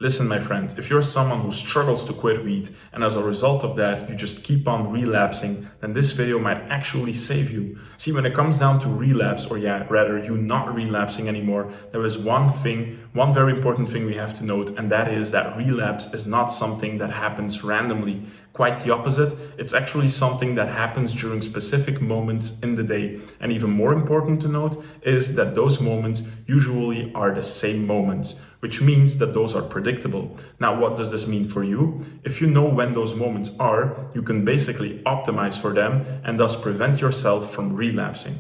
Listen, my friend, if you're someone who struggles to quit weed and as a result of that you just keep on relapsing, then this video might actually save you. See, when it comes down to relapse, or rather you not relapsing anymore, there is one very important thing we have to note, and that is that relapse is not something that happens randomly. Quite the opposite, it's actually something that happens during specific moments in the day. And even more important to note is that those moments usually are the same moments, which means that those are predictable. Now, what does this mean for you? If you know when those moments are, you can basically optimize for them and thus prevent yourself from relapsing.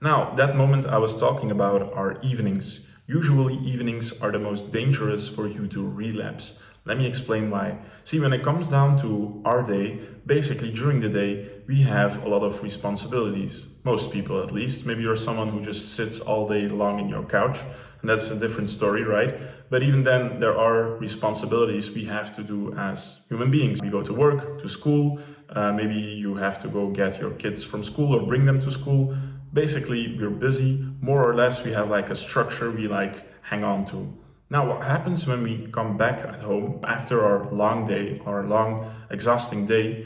Now, that moment I was talking about are evenings. Usually evenings are the most dangerous for you to relapse. Let me explain why. See, when it comes down to our day, basically during the day, we have a lot of responsibilities. Most people at least. Maybe you're someone who just sits all day long in your couch, and that's a different story, right? But even then, there are responsibilities we have to do as human beings. We go to work, to school, maybe you have to go get your kids from school or bring them to school. Basically, we're busy, more or less we have like a structure we like hang on to. Now, what happens when we come back at home after our long day, our long, exhausting day?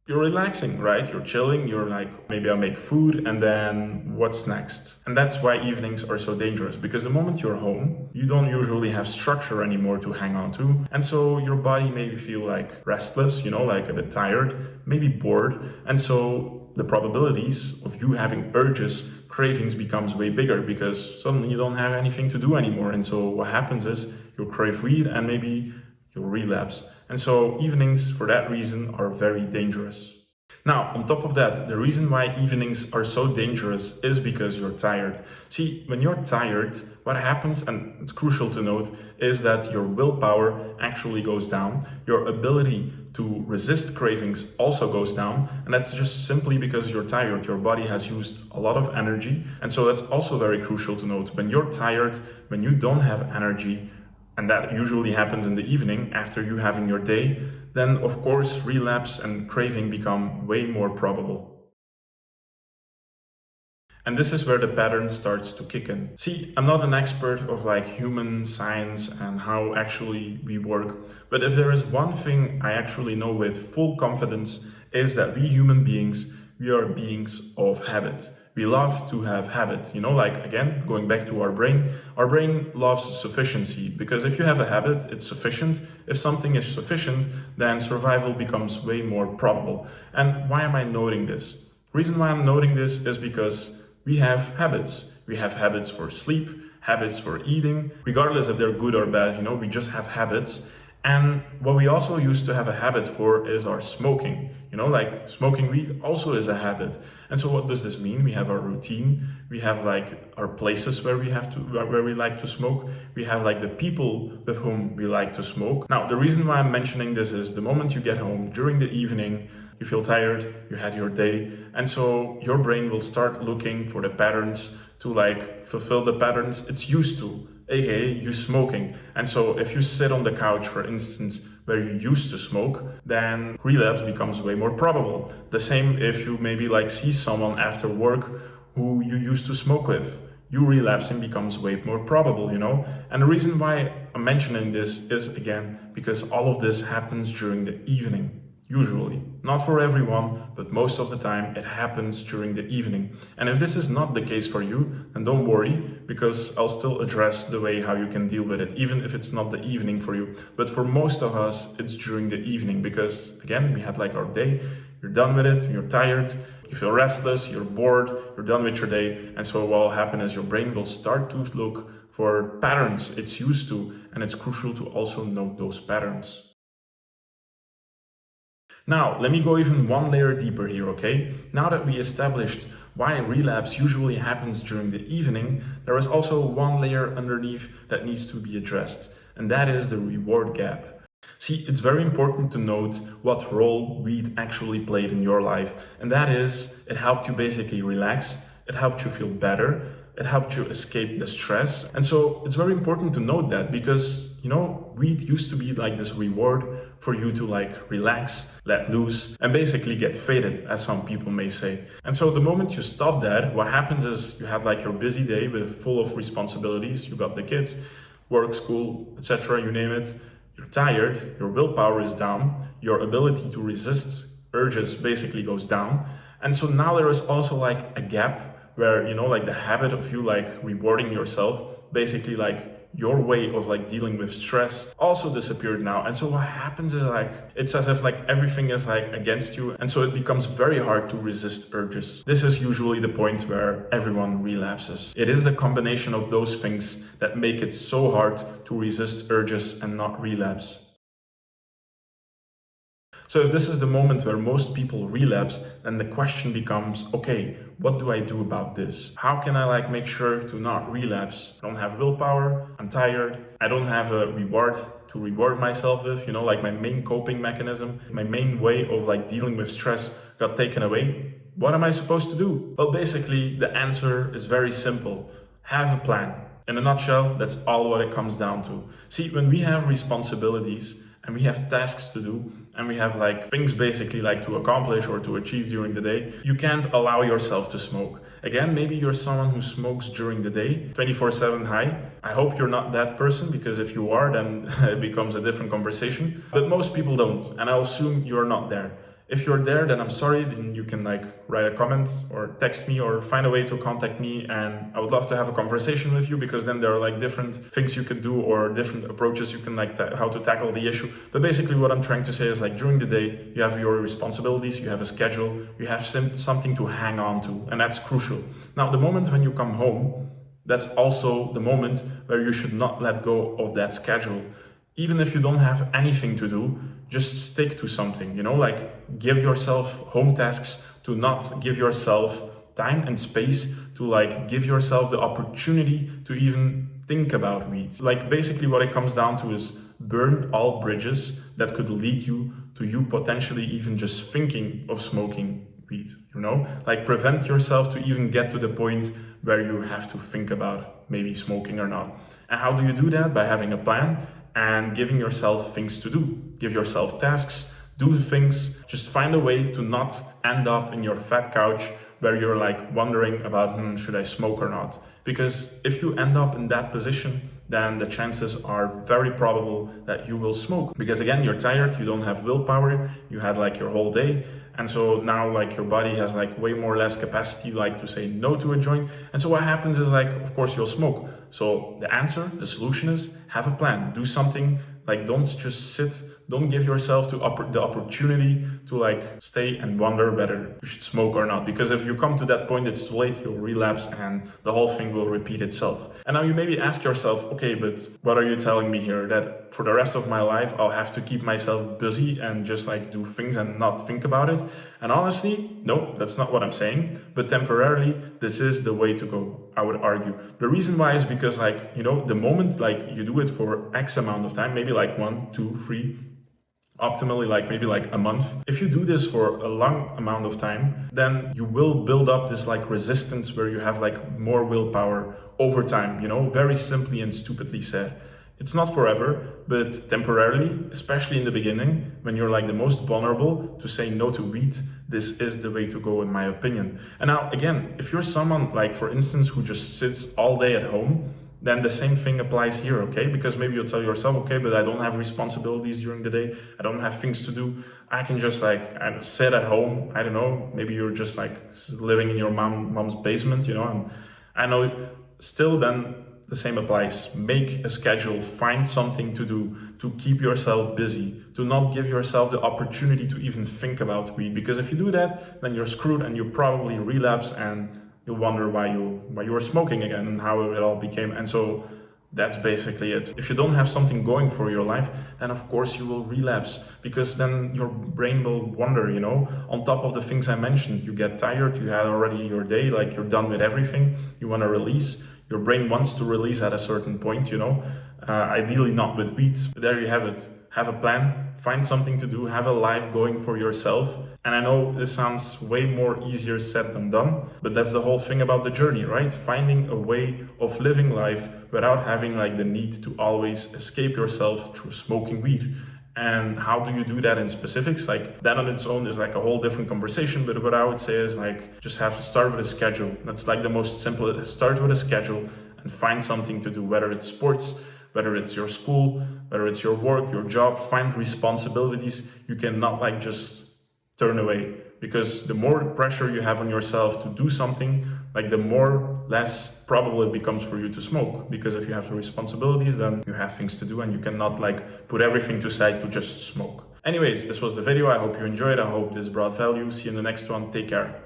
You're relaxing, right? You're chilling, you're like, maybe I'll make food, and then what's next? And that's why evenings are so dangerous, because the moment you're home, you don't usually have structure anymore to hang on to. And so your body maybe feel like restless, like a bit tired, maybe bored. And so the probabilities of you having urges, cravings becomes way bigger because suddenly you don't have anything to do anymore. And so what happens is you'll crave weed and maybe you'll relapse. And so evenings, for that reason, are very dangerous. Now, on top of that, the reason why evenings are so dangerous is because you're tired. See, when you're tired, what happens, and it's crucial to note, is that your willpower actually goes down. Your ability to resist cravings also goes down. And that's just simply because you're tired. Your body has used a lot of energy. And so that's also very crucial to note. When you're tired, when you don't have energy, and that usually happens in the evening after you having your day, then of course relapse and craving become way more probable. And this is where the pattern starts to kick in. See, I'm not an expert of like human science and how actually we work, but if there is one thing I actually know with full confidence is that we human beings, we are beings of habit. We love to have habit, like again, going back to our brain loves sufficiency, because if you have a habit, it's sufficient. If something is sufficient, then survival becomes way more probable. And why am I noting this? Reason why I'm noting this is because we have habits. We have habits for sleep, habits for eating, regardless if they're good or bad, we just have habits. And what we also used to have a habit for is our smoking. Like smoking weed also is a habit. And so what does this mean? We have our routine. We have like our places where we like to smoke. We have like the people with whom we like to smoke. Now, the reason why I'm mentioning this is the moment you get home during the evening, you feel tired, you had your day. And so your brain will start looking for the patterns to like fulfill the patterns it's used to. aka you smoking. And so if you sit on the couch, for instance, where you used to smoke, then relapse becomes way more probable. The same if you maybe like see someone after work who you used to smoke with. You relapsing becomes way more probable, And the reason why I'm mentioning this is, again, because all of this happens during the evening. Usually. Not for everyone, but most of the time it happens during the evening. And if this is not the case for you, then don't worry, because I'll still address the way how you can deal with it, even if it's not the evening for you. But for most of us, it's during the evening, because again, we had like our day, you're done with it, you're tired, you feel restless, you're bored, you're done with your day. And so what will happen is your brain will start to look for patterns it's used to, and it's crucial to also note those patterns. Now, let me go even one layer deeper here, okay? Now that we established why relapse usually happens during the evening, there is also one layer underneath that needs to be addressed, and that is the reward gap. See, it's very important to note what role weed actually played in your life, and that is, it helped you basically relax, it helped you feel better, It helped you escape the stress. And so it's very important to note that because, weed used to be like this reward for you to like relax, let loose, and basically get faded, as some people may say. And so the moment you stop that, what happens is you had like your busy day with full of responsibilities. You got the kids, work, school, etc., you name it. You're tired, your willpower is down, your ability to resist urges basically goes down. And so now there is also like a gap where, like the habit of you like rewarding yourself, basically like your way of like dealing with stress also disappeared now. And so what happens is like, it's as if like everything is like against you. And so it becomes very hard to resist urges. This is usually the point where everyone relapses. It is the combination of those things that make it so hard to resist urges and not relapse. So if this is the moment where most people relapse, then the question becomes, okay, what do I do about this? How can I like make sure to not relapse? I don't have willpower, I'm tired, I don't have a reward to reward myself with, like my main coping mechanism, my main way of like dealing with stress got taken away. What am I supposed to do? Well, basically the answer is very simple. Have a plan. In a nutshell, that's all what it comes down to. See, when we have responsibilities and we have tasks to do, and we have like things basically like to accomplish or to achieve during the day, you can't allow yourself to smoke. Again, maybe you're someone who smokes during the day, 24/7 high. I hope you're not that person, because if you are, then it becomes a different conversation. But most people don't, and I'll assume you're not there. If you're there, then I'm sorry, then you can like write a comment or text me or find a way to contact me, and I would love to have a conversation with you, because then there are like different things you could do or different approaches you can like how to tackle the issue. But basically what I'm trying to say is like during the day, you have your responsibilities, you have a schedule, you have something to hang on to, and that's crucial. Now, the moment when you come home, that's also the moment where you should not let go of that schedule. Even if you don't have anything to do, just stick to something, like give yourself home tasks, to not give yourself time and space to like give yourself the opportunity to even think about weed. Like basically what it comes down to is burn all bridges that could lead you to you potentially even just thinking of smoking weed, like prevent yourself to even get to the point where you have to think about maybe smoking or not. And how do you do that? By having a plan and giving yourself things to do. Give yourself tasks, do things, just find a way to not end up in your fat couch where you're like wondering about, should I smoke or not? Because if you end up in that position, then the chances are very probable that you will smoke. Because again, you're tired, you don't have willpower, you had like your whole day. And so now like your body has like way more or less capacity like to say no to a joint. And so what happens is like, of course you'll smoke. So the solution is have a plan, do something, like don't just sit, don't give yourself the opportunity to like stay and wonder whether you should smoke or not. Because if you come to that point, it's too late, you'll relapse and the whole thing will repeat itself. And now you maybe ask yourself, okay, but what are you telling me here? That for the rest of my life, I'll have to keep myself busy and just like do things and not think about it? And honestly, no, that's not what I'm saying. But temporarily, this is the way to go, I would argue. The reason why is because like, the moment like you do it for X amount of time, maybe like 1, 2, 3, optimally like maybe like a month. If you do this for a long amount of time, then you will build up this like resistance where you have like more willpower over time, very simply and stupidly said. It's not forever, but temporarily, especially in the beginning, when you're like the most vulnerable to say no to weed, this is the way to go in my opinion. And now again, if you're someone like, for instance, who just sits all day at home, then the same thing applies here, okay? Because maybe you'll tell yourself, okay, but I don't have responsibilities during the day. I don't have things to do. I can just like sit at home. I don't know. Maybe you're just like living in your mom's basement, and I know still then the same applies. Make a schedule, find something to do, to keep yourself busy, to not give yourself the opportunity to even think about weed. Because if you do that, then you're screwed and you probably relapse and you'll wonder why you were smoking again and how it all became. And so that's basically it. If you don't have something going for your life, then of course you will relapse, because then your brain will wonder, on top of the things I mentioned. You get tired, you had already your day, like you're done with everything, you want to release. Your brain wants to release at a certain point, ideally not with weed. But there you have it. have a plan, find something to do, have a life going for yourself. And I know this sounds way more easier said than done, but that's the whole thing about the journey, right? Finding a way of living life without having like the need to always escape yourself through smoking weed. And how do you do that in specifics? Like that on its own is like a whole different conversation. But what I would say is like just have to start with a schedule. That's like the most simple. Start with a schedule and find something to do, whether it's sports, whether it's your school, whether it's your work, your job. Find responsibilities you cannot like just turn away, because the more pressure you have on yourself to do something, like the more less probable it becomes for you to smoke. Because if you have the responsibilities, then you have things to do and you cannot like put everything to side to just smoke. Anyways, this was the video. I hope you enjoyed. I hope this brought value. See you in the next one. Take care.